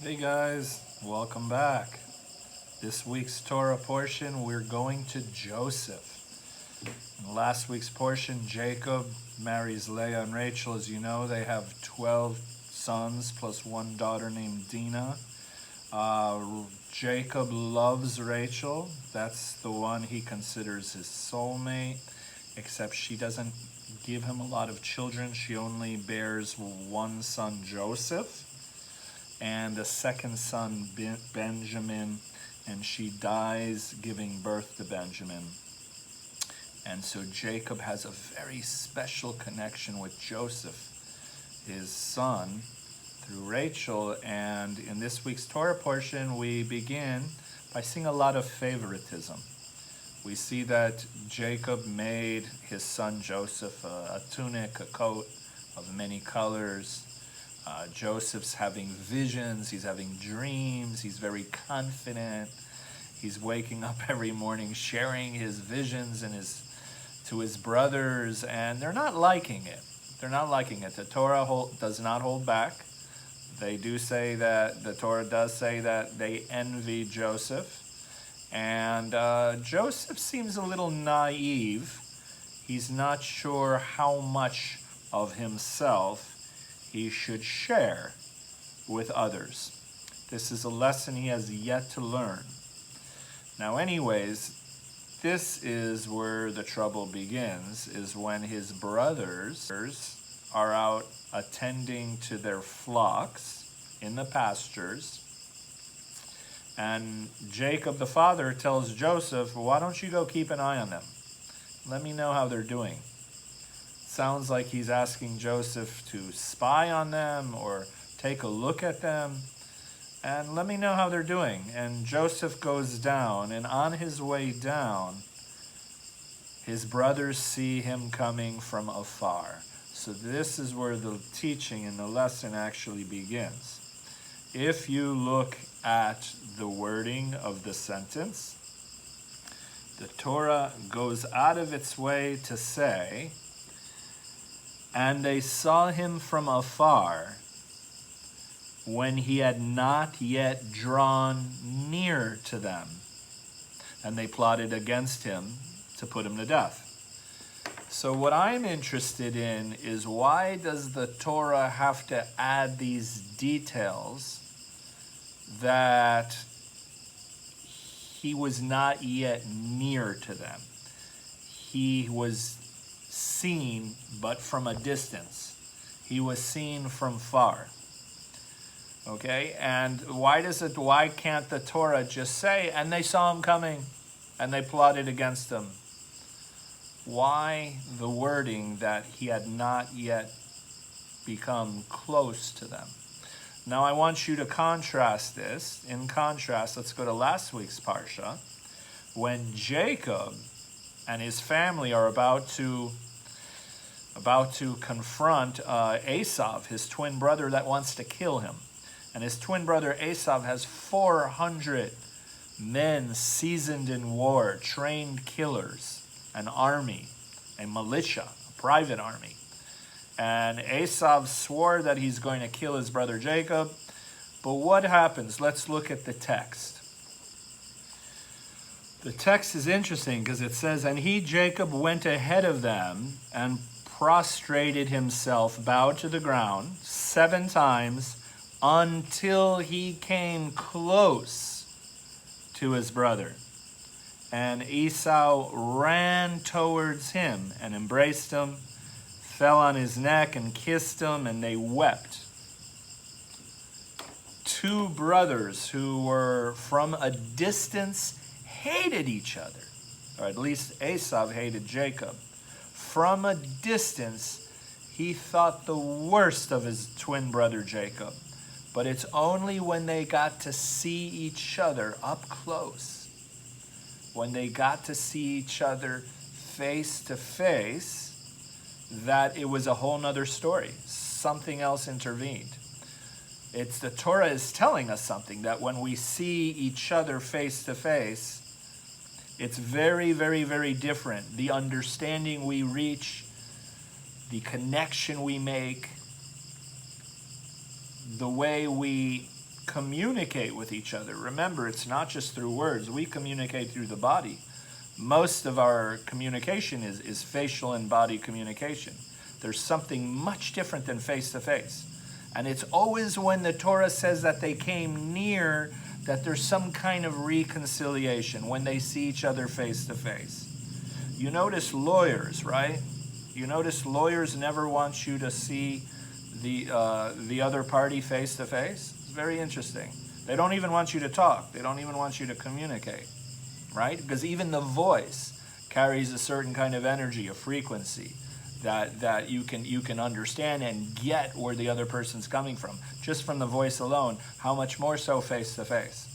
Hey guys, welcome back. This week's Torah portion, we're going to Joseph. In last week's portion, Jacob marries Leah and Rachel. As you know, they have 12 sons plus one daughter named Dinah. Jacob loves Rachel. That's the one he considers his soulmate, except she doesn't give him a lot of children. She only bears one son, Joseph, and a second son, Benjamin, and she dies giving birth to Benjamin. And so Jacob has a very special connection with Joseph, his son, through Rachel. And in this week's Torah portion, we begin by seeing a lot of favoritism. We see that Jacob made his son Joseph a tunic, a coat of many colors. Joseph's having visions, he's having dreams, he's very confident. He's waking up every morning sharing his visions to his brothers, and they're not liking it. They're not liking it. The Torah does not hold back. They do say that, the Torah does say that they envy Joseph. And Joseph seems a little naive. He's not sure how much of himself he should share with others. This is a lesson he has yet to learn. Now anyways, this is where the trouble begins, is when his brothers are out attending to their flocks in the pastures. And Jacob the father tells Joseph, why don't you go keep an eye on them? Let me know how they're doing. Sounds like he's asking Joseph to spy on them or take a look at them and let me know how they're doing. And Joseph goes down, and on his way down, his brothers see him coming from afar. So this is where the teaching and the lesson actually begins. If you look at the wording of the sentence, the Torah goes out of its way to say, and they saw him from afar when he had not yet drawn near to them, and they plotted against him to put him to death. So what I'm interested in is, why does the Torah have to add these details that he was not yet near to them? He was seen, but from a distance. He was seen from far. Okay, and why can't the Torah just say, and they saw him coming, and they plotted against him? Why the wording that he had not yet become close to them? Now I want you to contrast this. In contrast, let's go to last week's Parsha, when Jacob and his family are about to confront Esav, his twin brother that wants to kill him. And his twin brother Esav has 400 men seasoned in war, trained killers, an army, a militia, a private army. And Esav swore that he's going to kill his brother Jacob. But what happens? Let's look at the text. The text is interesting because it says, and he, Jacob, went ahead of them and prostrated himself, bowed to the ground 7 times until he came close to his brother. And Esau ran towards him and embraced him, fell on his neck and kissed him, and they wept. 2 brothers who were from a distance hated each other, or at least Esau hated Jacob. From a distance, he thought the worst of his twin brother Jacob. But it's only when they got to see each other up close, when they got to see each other face to face, that it was a whole nother story. Something else intervened. The Torah is telling us something, that when we see each other face to face, it's very, very, very different. The understanding we reach, the connection we make, the way we communicate with each other. Remember, it's not just through words. We communicate through the body. Most of our communication is facial and body communication. There's something much different than face-to-face. And it's always when the Torah says that they came near, that there's some kind of reconciliation, when they see each other face-to-face. You notice lawyers, right? You notice lawyers never want you to see the other party face-to-face. It's very interesting. They don't even want you to talk. They don't even want you to communicate, right? Because even the voice carries a certain kind of energy, a frequency that you can understand and get where the other person's coming from, just from the voice alone. How much more so face-to-face?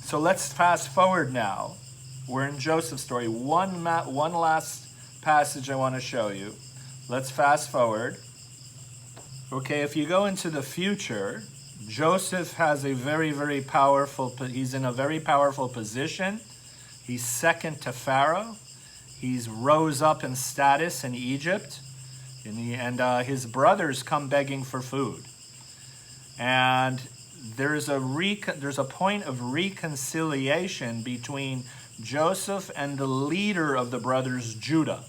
So let's fast forward now. We're in Joseph's story. One last passage I want to show you. Let's fast forward. Okay, if you go into the future, Joseph has a very, very powerful, he's in a very powerful position. He's second to Pharaoh. He's rose up in status in Egypt. And his brothers come begging for food. And there's a point of reconciliation between Joseph and the leader of the brothers, Judah.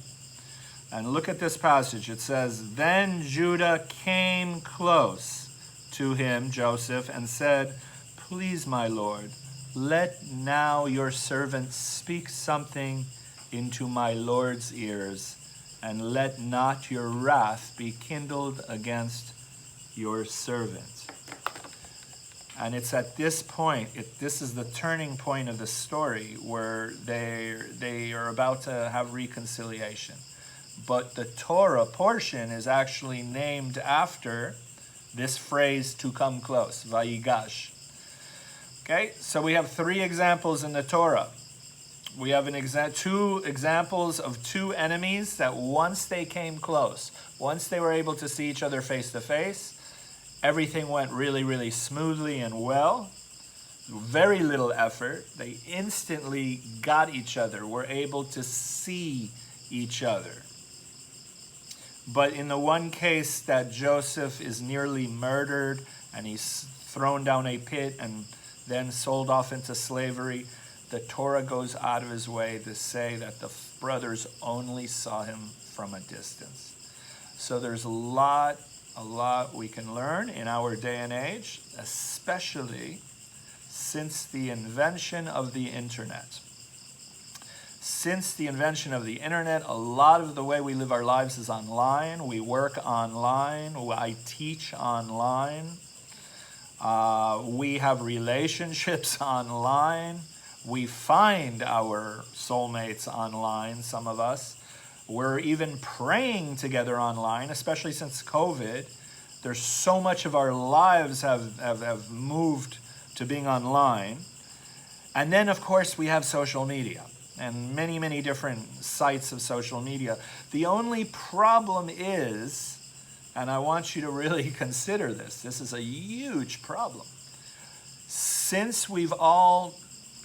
And look at this passage. It says, "Then Judah came close to him," Joseph, "and said, 'Please, my lord, let now your servant speak something into my lord's ears, and let not your wrath be kindled against your servant.'" And it's at this point, this is the turning point of the story, where they are about to have reconciliation. But the Torah portion is actually named after this phrase, "to come close," Vayigash. Okay, so we have three examples in the Torah. We have two examples of two enemies that once they came close, once they were able to see each other face to face, everything went really, really smoothly and well. Very little effort. They instantly got each other, were able to see each other. But in the one case that Joseph is nearly murdered and he's thrown down a pit and then sold off into slavery, the Torah goes out of his way to say that the brothers only saw him from a distance. So there's a lot we can learn in our day and age, especially since the invention of the internet. Since the invention of the internet, a lot of the way we live our lives is online. We work online. I teach online. We have relationships online. We find our soulmates online, some of us. We're even praying together online, especially since COVID. There's so much of our lives have moved to being online. And then, of course, we have social media and many, many different sites of social media. The only problem is, and I want you to really consider this is a huge problem. Since we've all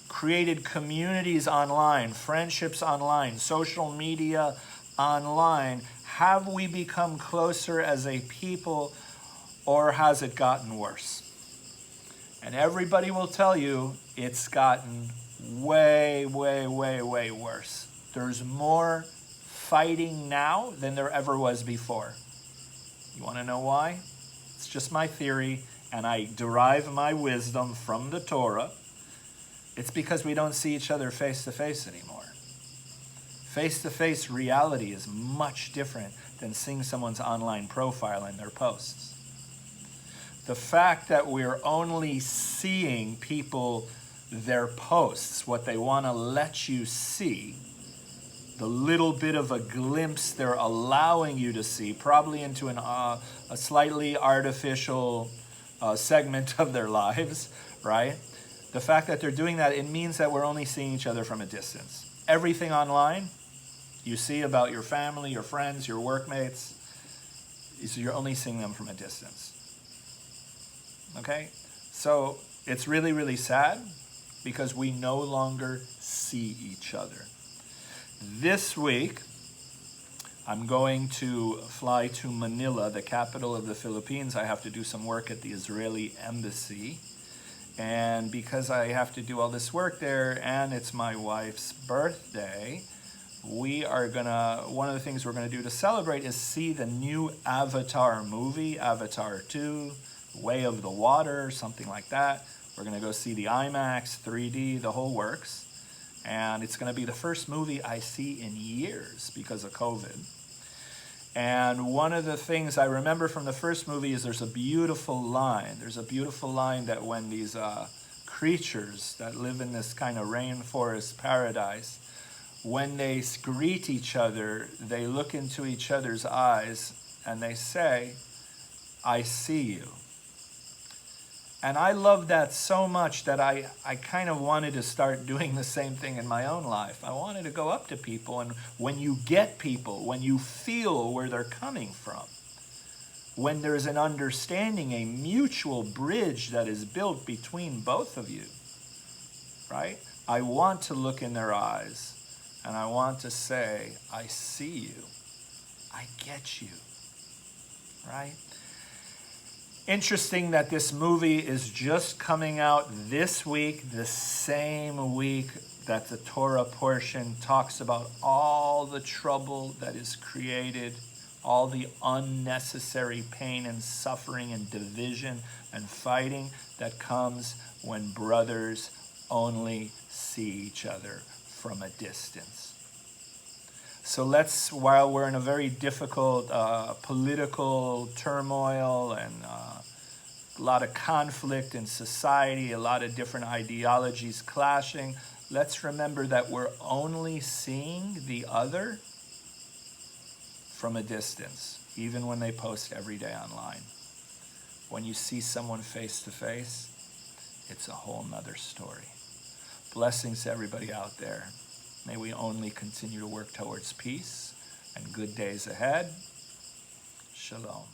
created communities online, friendships online, social media online, have we become closer as a people, or has it gotten worse? And everybody will tell you it's gotten way, way, way, way worse. There's more fighting now than there ever was before. You want to know why? It's just my theory, and I derive my wisdom from the Torah. It's because we don't see each other face to face anymore. Face to face reality is much different than seeing someone's online profile and their posts. The fact that we're only seeing people, their posts, what they want to let you see, the little bit of a glimpse they're allowing you to see, probably into a slightly artificial segment of their lives, right? The fact that they're doing that, it means that we're only seeing each other from a distance. Everything online you see about your family, your friends, your workmates, you're only seeing them from a distance. Okay? So it's really, really sad because we no longer see each other. This week, I'm going to fly to Manila, the capital of the Philippines. I have to do some work at the Israeli embassy. And because I have to do all this work there and it's my wife's birthday, one of the things we're gonna do to celebrate is see the new Avatar movie, Avatar 2, Way of the Water, something like that. We're gonna go see the IMAX, 3D, the whole works. And it's gonna be the first movie I see in years because of COVID. And one of the things I remember from the first movie is there's a beautiful line. There's a beautiful line that when these creatures that live in this kind of rainforest paradise, when they greet each other, they look into each other's eyes and they say, "I see you." And I love that so much that I kind of wanted to start doing the same thing in my own life. I wanted to go up to people, and when you get people, when you feel where they're coming from, when there's an understanding, a mutual bridge that is built between both of you, right? I want to look in their eyes and I want to say, "I see you. I get you," right? Interesting that this movie is just coming out this week, the same week that the Torah portion talks about all the trouble that is created, all the unnecessary pain and suffering and division and fighting that comes when brothers only see each other from a distance. So let's, while we're in a very difficult political turmoil and a lot of conflict in society, a lot of different ideologies clashing, let's remember that we're only seeing the other from a distance, even when they post every day online. When you see someone face to face, it's a whole nother story. Blessings to everybody out there. May we only continue to work towards peace and good days ahead. Shalom.